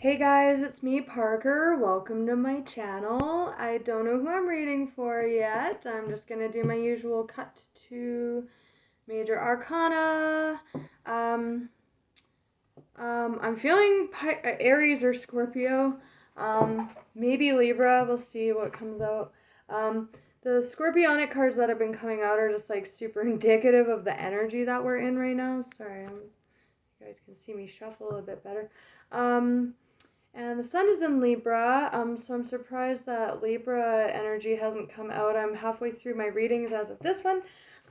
Hey guys, it's me, Parker. Welcome to my channel. I don't know who I'm reading for yet. I'm just gonna do my usual cut to major arcana. Um, I'm feeling Aries or Scorpio. Maybe Libra. We'll see what comes out. The Scorpionic cards that have been coming out are just like super indicative of the energy that we're in right now. Sorry, you guys can see me shuffle a bit better. And the sun is in Libra, so I'm surprised that Libra energy hasn't come out. I'm halfway through my readings as of this one,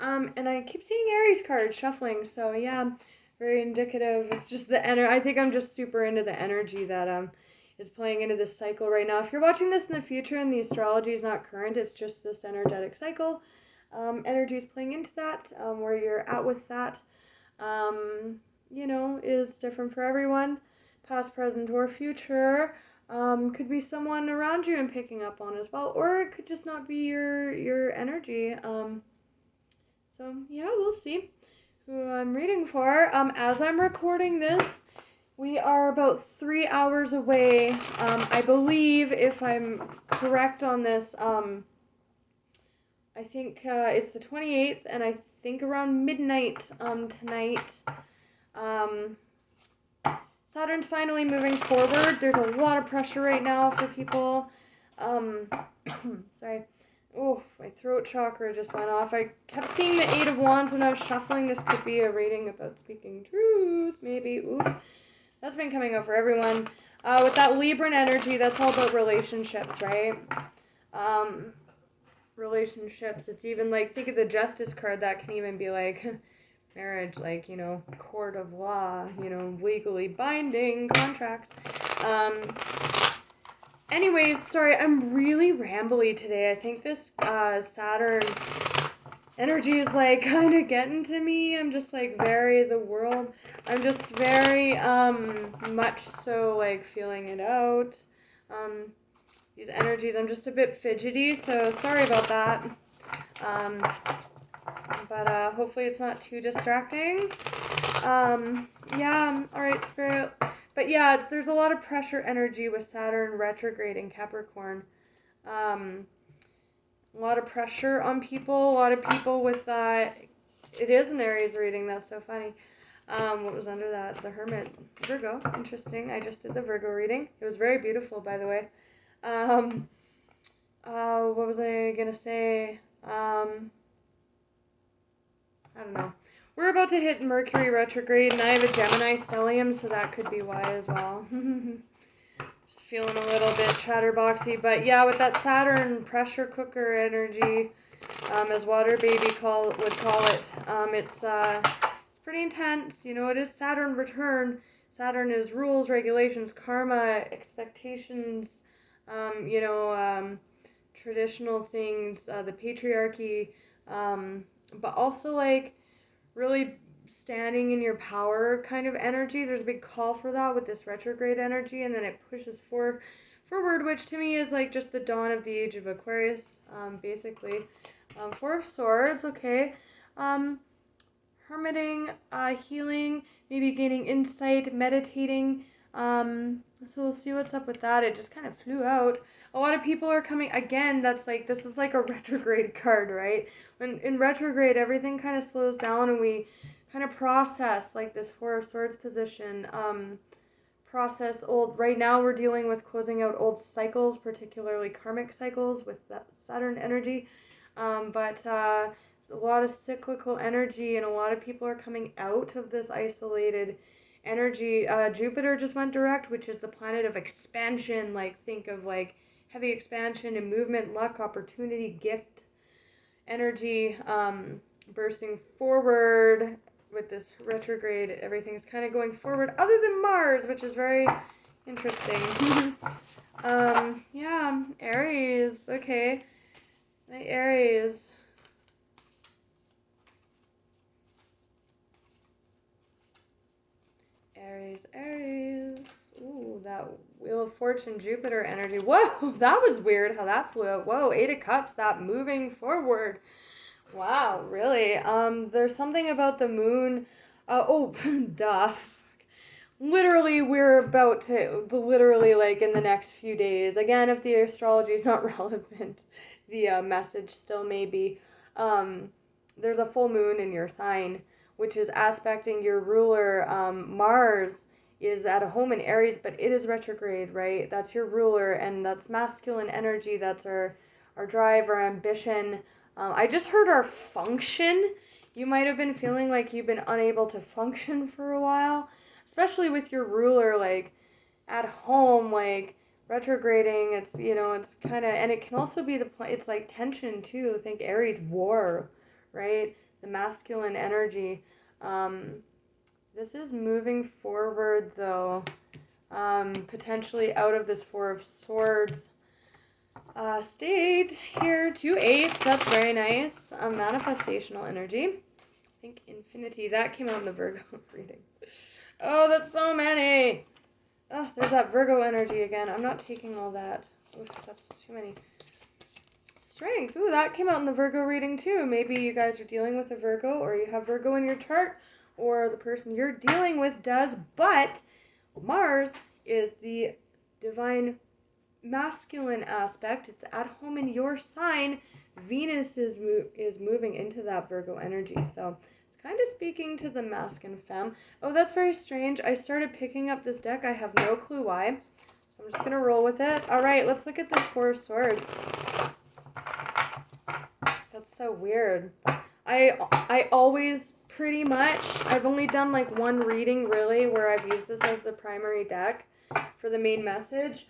and I keep seeing Aries cards shuffling, so yeah, very indicative. It's just the energy. I think I'm just super into the energy that is playing into this cycle right now. If you're watching this in the future and the astrology is not current, it's just this energetic cycle. Energy is playing into that, where you're at with that, is different for everyone. Past, present, or future, could be someone around you and picking up on as well, or it could just not be your energy. So yeah, we'll see who I'm reading for. As I'm recording this, we are about 3 hours away. I believe, if I'm correct on this, I think it's the 28th, and I think around midnight tonight. Saturn's finally moving forward. There's a lot of pressure right now for people. Sorry. Oh, my throat chakra just went off. I kept seeing the Eight of Wands when I was shuffling. This could be a reading about speaking truth, maybe. Oof. That's been coming out for everyone. With that Libran energy, that's all about relationships, right? Relationships. It's even like, think of the Justice card. That can even be like marriage, like, court of law, legally binding contracts. Anyways, sorry, I'm really rambly today. I think this Saturn energy is like kind of getting to me. I'm just like I'm just very much so like feeling it out. These energies, I'm just a bit fidgety, so sorry about that. But hopefully it's not too distracting. Yeah, alright, Spirit. But yeah, there's a lot of pressure energy with Saturn retrograde in Capricorn. A lot of pressure on people, a lot of people with, it is an Aries reading, that's so funny. What was under that? The Hermit. Virgo. Interesting. I just did the Virgo reading. It was very beautiful, by the way. What was I gonna say? I don't know. We're about to hit Mercury retrograde, and I have a Gemini stellium, so that could be why as well. Just feeling a little bit chatterboxy, but yeah, with that Saturn pressure cooker energy, as Water Baby would call it, it's pretty intense. It is Saturn return. Saturn is rules, regulations, karma, expectations, traditional things, the patriarchy, but also like really standing in your power kind of energy. There's a big call for that with this retrograde energy, and then it pushes forward, which to me is like just the dawn of the age of Aquarius, basically. Four of Swords, okay. Hermiting, healing, maybe gaining insight, meditating. So we'll see what's up with that. It just kind of flew out. A lot of people are coming, again, this is like a retrograde card, right? When in retrograde, everything kind of slows down and we kind of process like this Four of Swords position. Process right now we're dealing with closing out old cycles, particularly karmic cycles with that Saturn energy. But a lot of cyclical energy, and a lot of people are coming out of this isolated energy. Jupiter just went direct, which is the planet of expansion. Like, think of like heavy expansion and movement, luck, opportunity, gift energy, bursting forward with this retrograde. Everything is kind of going forward, other than Mars, which is very interesting. Yeah, Aries. Okay, my Aries. Aries. Ooh, that Wheel of Fortune, Jupiter energy. Whoa, that was weird how that flew out. Whoa, Eight of Cups, that moving forward. Wow, really? There's something about the moon. Oh, duh. literally we're about to, literally like in the next few days. Again, if the astrology is not relevant, the message still may be. There's a full moon in your sign, which is aspecting your ruler. Mars is at a home in Aries, but it is retrograde, right? That's your ruler, and that's masculine energy. That's our drive, our ambition. I just heard our function. You might have been feeling like you've been unable to function for a while, especially with your ruler, like at home, like retrograding. It's, it's kind of, and it can also be it's like tension too. Think Aries war, right? The masculine energy. This is moving forward though, potentially out of this Four of Swords state here. 2 8s, that's very nice. Manifestational energy. I think infinity, that came out in the Virgo reading. Oh, that's so many. Oh, there's that Virgo energy again. I'm not taking all that. Oof, that's too many. Strength. Ooh, that came out in the Virgo reading too. Maybe you guys are dealing with a Virgo, or you have Virgo in your chart, or the person you're dealing with does. But Mars is the divine masculine aspect. It's at home in your sign. Venus is moving into that Virgo energy. So it's kind of speaking to the masculine femme. Oh, that's very strange. I started picking up this deck. I have no clue why. So I'm just going to roll with it. All right, let's look at this Four of Swords. That's so weird. I always pretty much, I've only done like one reading really where I've used this as the primary deck for the main message,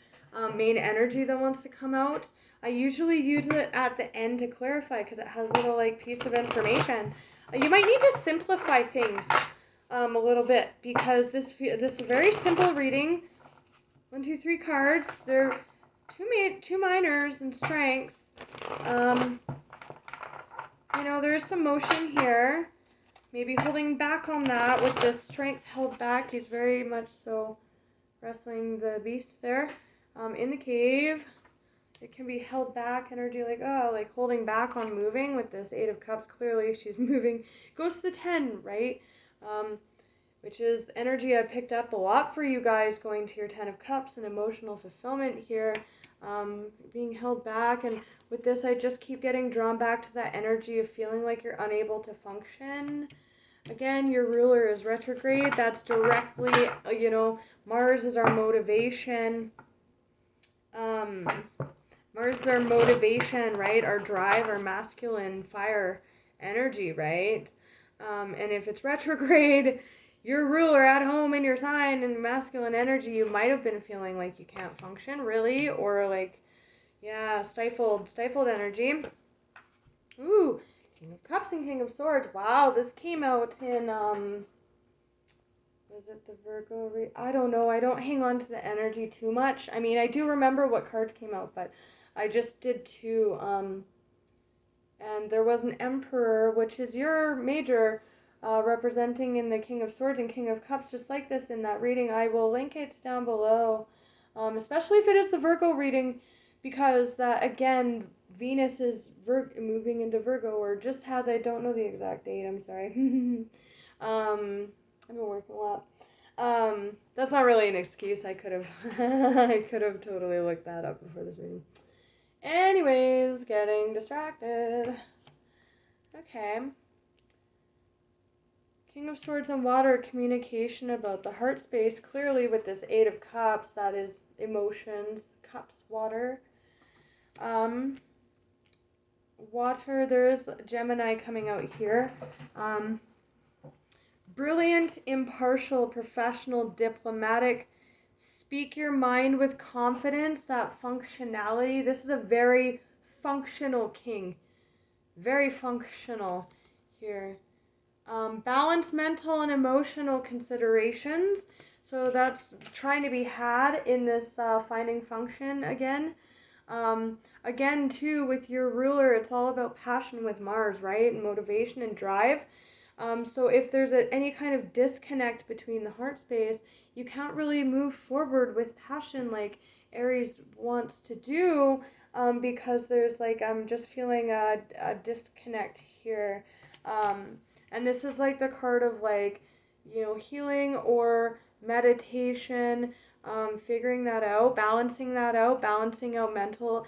main energy that wants to come out. I usually use it at the end to clarify because it has a little like piece of information. You might need to simplify things a little bit because this is a very simple reading. 1, 2, 3 cards. They're two minors in strength. There's some motion here. Maybe holding back on that with the strength held back. He's very much so wrestling the beast there. In the cave, it can be held back energy, like holding back on moving with this Eight of Cups. Clearly, she's moving. Goes to the 10, right? Which is energy I picked up a lot for you guys going to your 10 of Cups and emotional fulfillment here. Being held back, and with this I just keep getting drawn back to that energy of feeling like you're unable to function. Again, your ruler is retrograde. That's directly, Mars is our motivation. Mars is our motivation, right? Our drive, our masculine fire energy, right? And if it's retrograde, your ruler at home in your sign and masculine energy, you might have been feeling like you can't function really, or stifled energy. Ooh, King of Cups and King of Swords. Wow, this came out in was it the Virgo I don't know. I don't hang on to the energy too much. I mean, I do remember what cards came out, but I just did two. And there was an Emperor, which is your major, representing in the King of Swords and King of Cups, just like this in that reading. I will link it down below, especially if it is the Virgo reading, because again, Venus is moving into Virgo, or just has, I don't know the exact date, I'm sorry. I've been working a lot. That's not really an excuse. I could have I could have totally looked that up before this reading. Anyways, getting distracted. Okay. King of Swords and Water, communication about the heart space. Clearly with this Eight of Cups, that is emotions. Cups, water. Water, there is Gemini coming out here. Brilliant, impartial, professional, diplomatic. Speak your mind with confidence, that functionality. This is a very functional king. Very functional here. Balanced mental and emotional considerations. So that's trying to be had in this finding function again. Again, too, with your ruler, it's all about passion with Mars, right? And motivation and drive. So if there's any kind of disconnect between the heart space, you can't really move forward with passion like Aries wants to do, because there's I'm just feeling a disconnect here. And this is the card of healing or meditation, figuring that out, balancing mental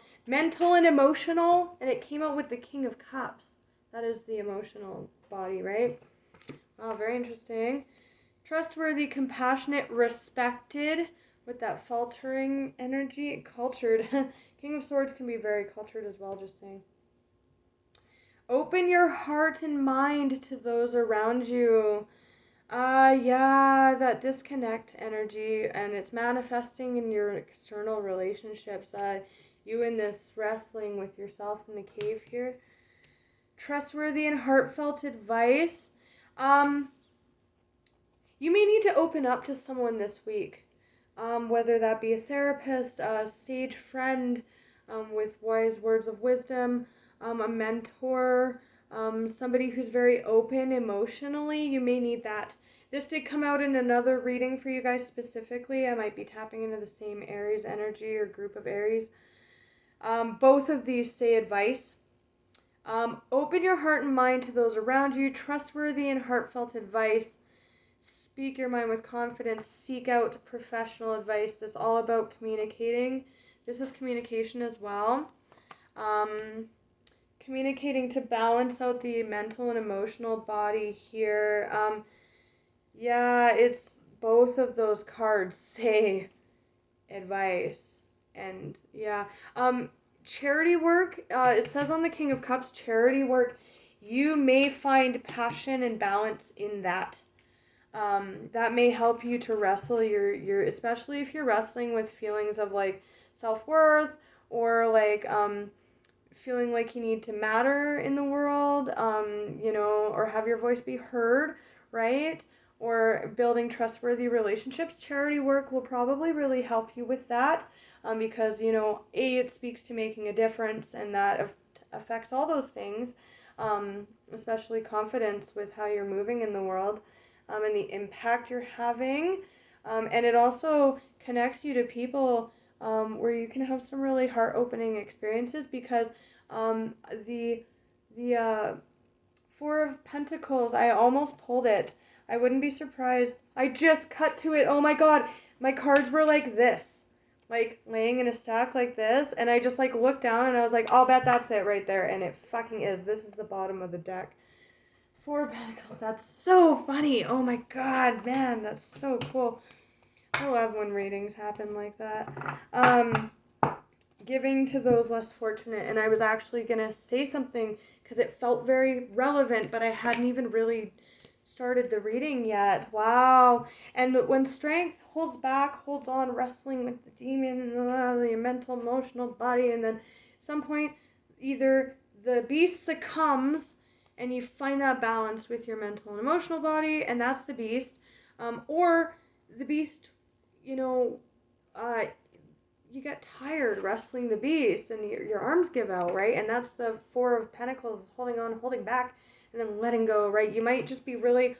and emotional. And it came out with the King of Cups. That is the emotional body, right? Wow, very interesting. Trustworthy, compassionate, respected, with that faltering energy. Cultured. King of Swords can be very cultured as well, just saying. Open your heart and mind to those around you. Yeah, that disconnect energy, and it's manifesting in your external relationships. You in this wrestling with yourself in the cave here. Trustworthy and heartfelt advice. You may need to open up to someone this week, whether that be a therapist, a sage friend with wise words of wisdom, a mentor, somebody who's very open emotionally. You may need that. This did come out in another reading for you guys specifically. I might be tapping into the same Aries energy or group of Aries. Both of these say advice. Open your heart and mind to those around you. Trustworthy and heartfelt advice. Speak your mind with confidence. Seek out professional advice. That's all about communicating. This is communication as well. Communicating to balance out the mental and emotional body here. Yeah, it's both of those cards say advice. And yeah. Charity work. It says on the King of Cups, charity work. You may find passion and balance in that. That may help you to wrestle your especially if you're wrestling with feelings of like self-worth or like feeling like you need to matter in the world, or have your voice be heard, right? Or building trustworthy relationships. Charity work will probably really help you with that, because it speaks to making a difference, and that affects all those things, especially confidence with how you're moving in the world. And the impact you're having. And it also connects you to people where you can have some really heart-opening experiences, because the Four of Pentacles, I almost pulled it. I wouldn't be surprised. I just cut to it. Oh my god, my cards were like this. Like laying in a stack like this, and I just like looked down and I was like, I'll bet that's it right there, and it fucking is. This is the bottom of the deck. Four of Pentacles. That's so funny. Oh my god, man, that's so cool. I love when readings happen like that. Giving to those less fortunate. And I was actually going to say something because it felt very relevant, but I hadn't even really started the reading yet. Wow. And when strength holds back, holds on, wrestling with the demon, the mental, emotional body, and then at some point, either the beast succumbs and you find that balance with your mental and emotional body, and that's the beast, or the beast, you get tired wrestling the beast and your arms give out, right? And that's the Four of Pentacles, holding on, holding back, and then letting go, right? You might just be really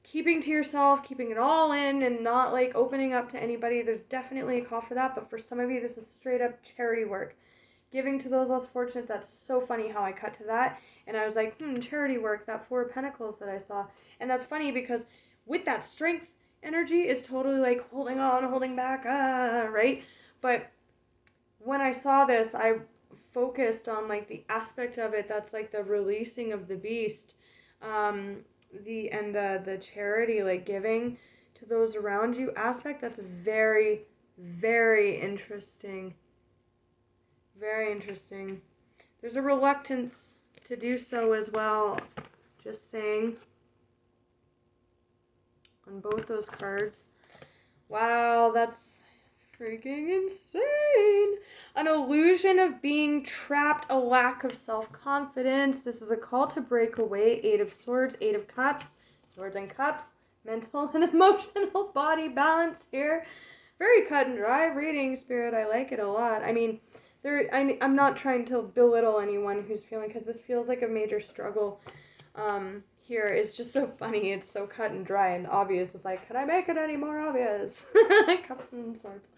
keeping to yourself, keeping it all in, and not like opening up to anybody. There's definitely a call for that, but for some of you, this is straight up charity work. Giving to those less fortunate. That's so funny how I cut to that. And I was like, charity work, that Four of Pentacles that I saw. And that's funny because with that strength energy is totally like holding on, holding back, right? But when I saw this, I focused on like the aspect of it that's like the releasing of the beast, the charity, like giving to those around you aspect. That's very, very interesting. Very interesting. There's a reluctance to do so as well. Just saying. On both those cards. Wow, that's freaking insane. An illusion of being trapped, a lack of self-confidence. This is a call to break away. Eight of Swords, Eight of Cups, Swords and Cups, mental and emotional body balance here. Very cut and dry reading, Spirit. I like it a lot. I mean, I'm not trying to belittle anyone who's feeling, because this feels like a major struggle here. It's just so funny. It's so cut and dry and obvious. It's like, could I make it any more obvious? Cups and Swords.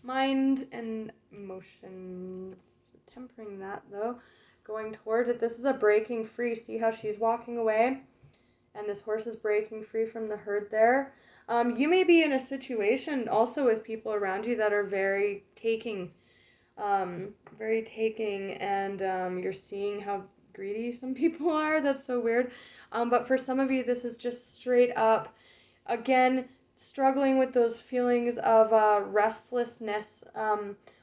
Mind and emotions. Tempering that, though. Going towards it. This is a breaking free. See how she's walking away? And this horse is breaking free from the herd there. You may be in a situation also with people around you that are very taking, and you're seeing how greedy some people are. That's so weird. But for some of you, this is just straight up, again, struggling with those feelings of restlessness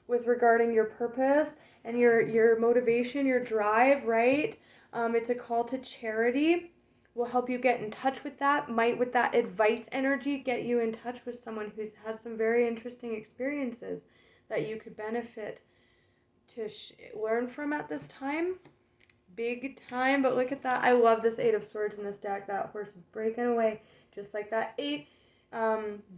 with regarding your purpose and your motivation, your drive, right? It's a call to charity. Will help you get in touch with that. Might, with that advice energy, get you in touch with someone who's had some very interesting experiences that you could benefit to learn from at this time. Big time. But look at that. I love this 8 of Swords in this deck. That horse is breaking away. Just like that 8.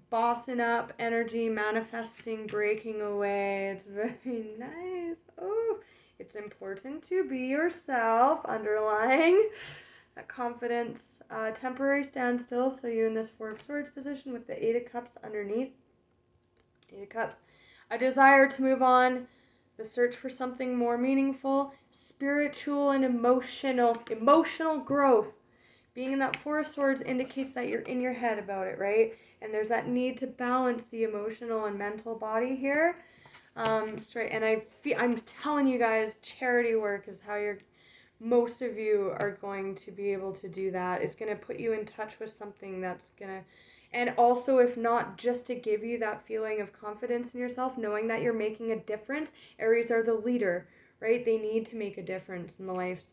Bossing up energy, manifesting, breaking away. It's very nice. Oh, it's important to be yourself. Underlying that confidence. Temporary standstill. So you in this 4 of Swords position with the 8 of Cups underneath. 8 of Cups. A desire to move on. The search for something more meaningful. Spiritual and emotional growth. Being in that 4 of Swords indicates that you're in your head about it, right? And there's that need to balance the emotional and mental body here. Straight. And I'm telling you guys, charity work is how most of you are going to be able to do that. It's going to put you in touch with something that's going to, and also, if not, just to give you that feeling of confidence in yourself, knowing that you're making a difference. Aries are the leader, right? They need to make a difference in the lives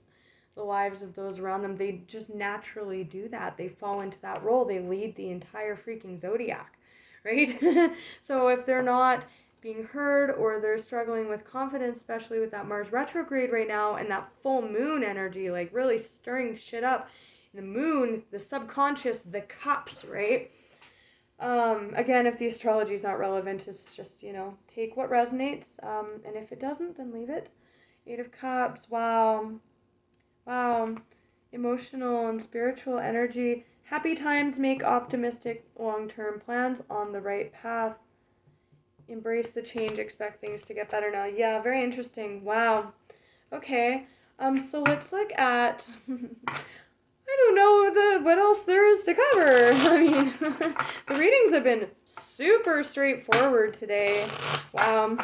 of those around them. They just naturally do that. They fall into that role. They lead the entire freaking zodiac, right? So if they're not being heard, or they're struggling with confidence, especially with that Mars retrograde right now and that full moon energy, like really stirring shit up. The moon, the subconscious, the cups, right? Again, if the astrology is not relevant, it's just, take what resonates. And if it doesn't, then leave it. 8 of Cups. Wow. Emotional and spiritual energy. Happy times make optimistic long-term plans on the right path. Embrace the change, expect things to get better now. Yeah, very interesting. Wow. Okay. So let's look at I don't know what else there is to cover. I mean, the readings have been super straightforward today. Wow.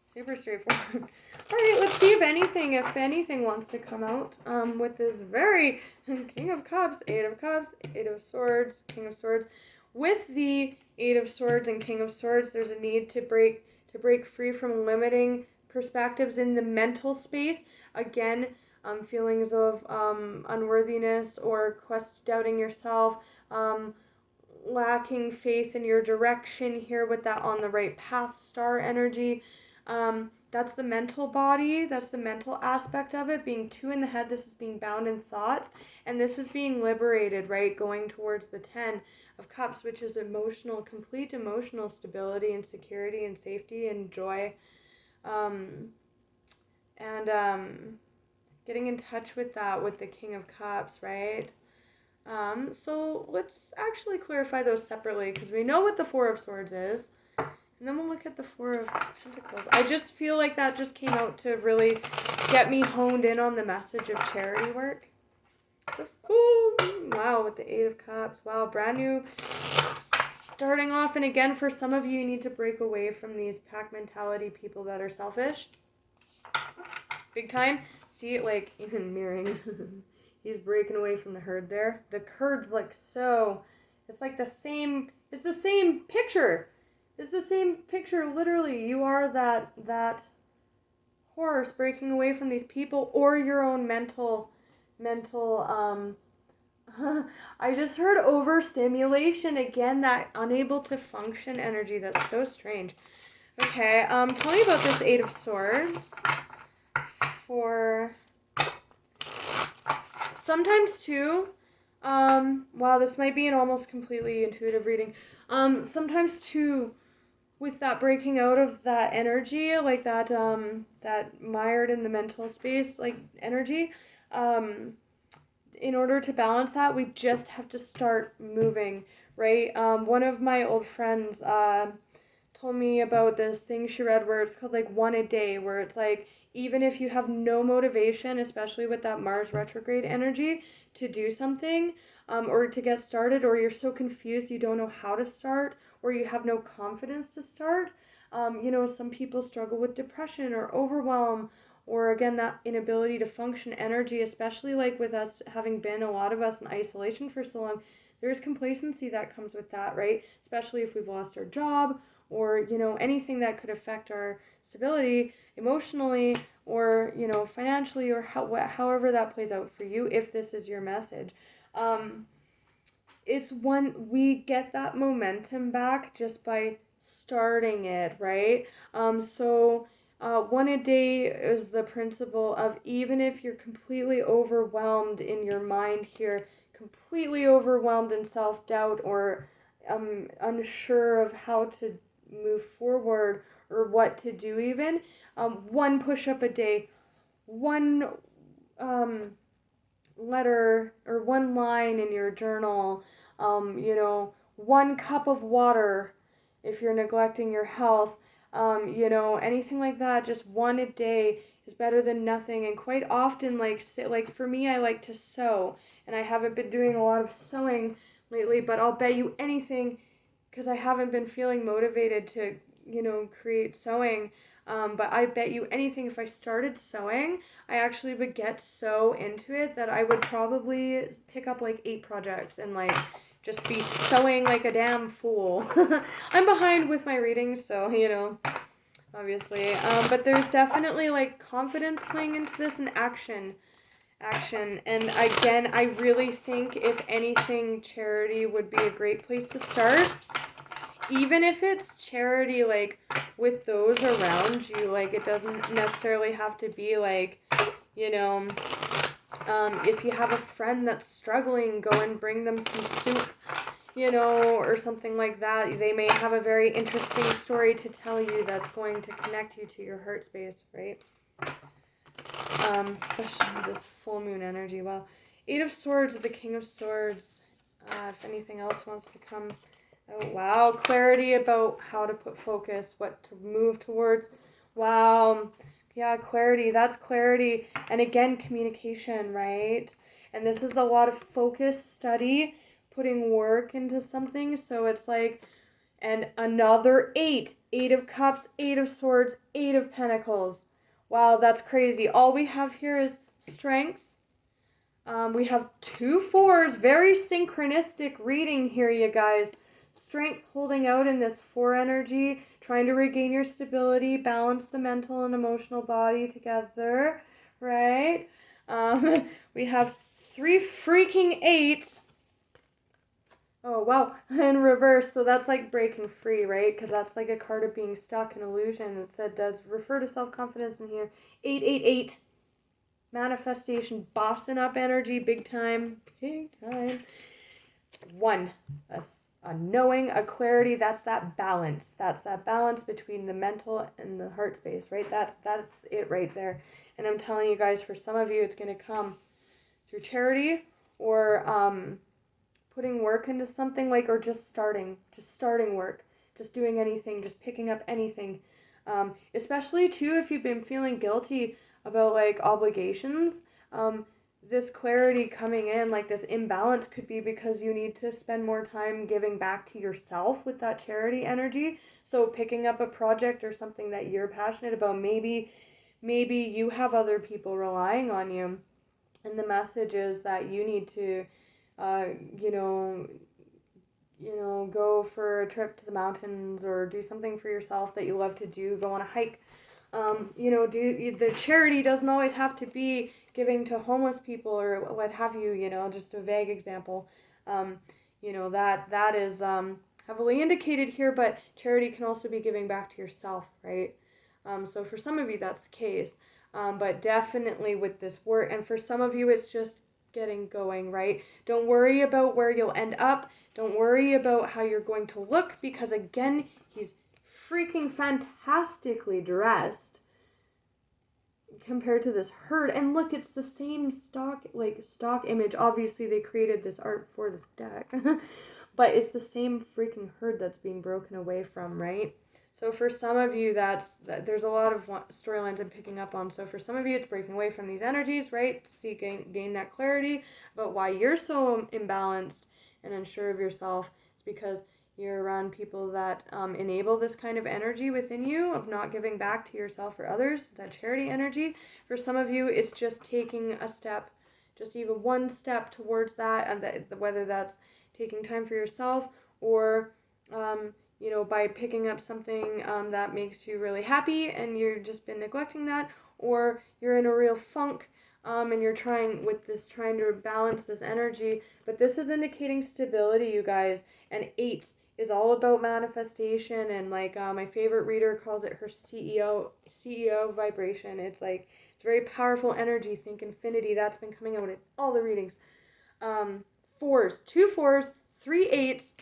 Super straightforward. All right, let's see if anything wants to come out with this very King of Cups, 8 of Cups, 8 of Swords, King of Swords. With the 8 of Swords and King of Swords, there's a need to break free from limiting perspectives in the mental space. Again, feelings of unworthiness or doubting yourself, lacking faith in your direction here with that on the right path star energy. That's the mental body. That's the mental aspect of it. Being 2 in the head, this is being bound in thoughts. And this is being liberated, right? Going towards the 10 of Cups, which is complete emotional stability and security and safety and joy. Getting in touch with that with the King of Cups, right? So let's actually clarify those separately, because we know what the 4 of Swords is. And then we'll look at the 4 of Pentacles. I just feel like that just came out to really get me honed in on the message of charity work. The Fool. Wow, with the 8 of Cups. Wow, brand new starting off. And again, for some of you, you need to break away from these pack mentality people that are selfish. Big time. See it, like, even mirroring. He's breaking away from the herd there. The herd's like so. It's like it's the same picture. It's the same picture, literally. You are that horse breaking away from these people, or your own mental I just heard overstimulation again, that unable to function energy. That's so strange. Okay, tell me about this 8 of Swords. For sometimes too, wow, this might be an almost completely intuitive reading. Sometimes too, with that breaking out of that energy, like that mired in the mental space, like energy, in order to balance that, we just have to start moving, right? One of my old friends, told me about this thing she read where it's called like one a day, where it's like even if you have no motivation, especially with that Mars retrograde energy, to do something, or to get started, or you're so confused you don't know how to start, or you have no confidence to start. Some people struggle with depression or overwhelm, or again, that inability to function energy, especially like with us having been a lot of us in isolation for so long. There's complacency that comes with that, right? Especially if we've lost our job, or anything that could affect our stability emotionally, or financially, or however that plays out for you, if this is your message. It's when we get that momentum back just by starting it, right? One a day is the principle of, even if you're completely overwhelmed in your mind here, completely overwhelmed in self-doubt, or unsure of how to move forward or what to do, even one push-up a day, one letter or one line in your journal, one cup of water if you're neglecting your health, anything like that. Just one a day is better than nothing. And quite often, like for me, I like to sew, and I haven't been doing a lot of sewing lately, but I'll bet you anything, because I haven't been feeling motivated to, create sewing. But I bet you anything, if I started sewing, I actually would get so into it that I would probably pick up like 8 projects and like just be sewing like a damn fool. I'm behind with my reading, so obviously. But there's definitely like confidence playing into this, and action. And again, I really think, if anything, charity would be a great place to start. Even if it's charity like with those around you, like it doesn't necessarily have to be like, if you have a friend that's struggling, go and bring them some soup, or something like that. They may have a very interesting story to tell you that's going to connect you to your heart space, right? Especially with this full moon energy. Well, 8 of Swords, the King of Swords. If anything else wants to come. Oh, wow. Clarity about how to put focus, what to move towards. Wow. Yeah, clarity. That's clarity. And again, communication, right? And this is a lot of focus, study, putting work into something. So it's like, and another 8. 8 of Cups, 8 of Swords, 8 of Pentacles. Wow, that's crazy. All we have here is strength. We have 2 4s. Very synchronistic reading here, you guys. Strength, holding out in this 4 energy, trying to regain your stability, balance the mental and emotional body together, right? We have 3 freaking 8s. Oh, wow. In reverse. So that's like breaking free, right? Because that's like a card of being stuck in illusion. It said does refer to self-confidence in here. 888. Manifestation, bossing up energy, big time. Big time. 1. A knowing, a clarity. That's that balance. That's that balance between the mental and the heart space, right? That's it right there. And I'm telling you guys, for some of you, it's going to come through charity, or putting work into something, like, or just starting work, just doing anything, just picking up anything. Especially too, if you've been feeling guilty about like obligations, this clarity coming in, like this imbalance, could be because you need to spend more time giving back to yourself with that charity energy. So picking up a project or something that you're passionate about, maybe you have other people relying on you, and the message is that you need to go for a trip to the mountains, or do something for yourself that you love to do. Go on a hike. The charity doesn't always have to be giving to homeless people or what have you. Just a vague example. That is heavily indicated here, but charity can also be giving back to yourself, right? So for some of you, that's the case. But definitely with this work, and for some of you, it's just getting going, right? Don't worry about where you'll end up. Don't worry about how you're going to look, because again, he's freaking fantastically dressed compared to this herd. And look, it's the same stock image. Obviously they created this art for this deck. But it's the same freaking herd that's being broken away from, right? So for some of you, there's a lot of storylines I'm picking up on. So for some of you, it's breaking away from these energies, right? So you gain that clarity about why you're so imbalanced and unsure of yourself. It's because you're around people that enable this kind of energy within you of not giving back to yourself or others, that charity energy. For some of you, it's just taking a step, just even one step towards that, and whether that's taking time for yourself or by picking up something that makes you really happy and you've just been neglecting that, or you're in a real funk and you're trying to balance this energy. But this is indicating stability, you guys. And 8 is all about manifestation, and my favorite reader calls it her CEO vibration. It's very powerful energy. Think infinity. That's been coming out in all the readings. 4s, 2 4s, 3 8s,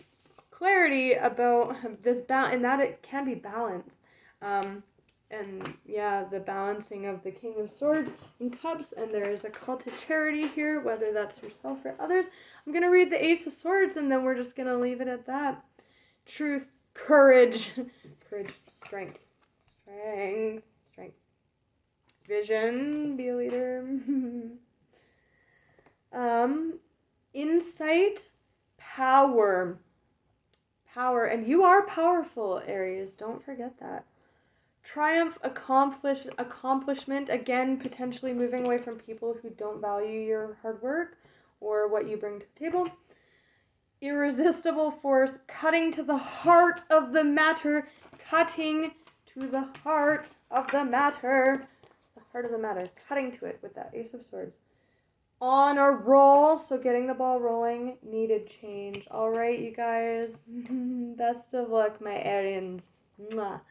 clarity about this balance, and that it can be balanced. The balancing of the King of Swords and Cups, and there is a call to charity here, whether that's yourself or others. I'm going to read the Ace of Swords, and then we're just going to leave it at that. Truth, courage, strength, vision, be a leader. Insight, power, and you are powerful, Aries. Don't forget that. Triumph, accomplishment, again, potentially moving away from people who don't value your hard work or what you bring to the table. Irresistible force, cutting to the heart of the matter, cutting to the heart of the matter, cutting to it with that Ace of Swords. On a roll, so getting the ball rolling, needed change. All right, you guys. Best of luck, my Arians. Mwah.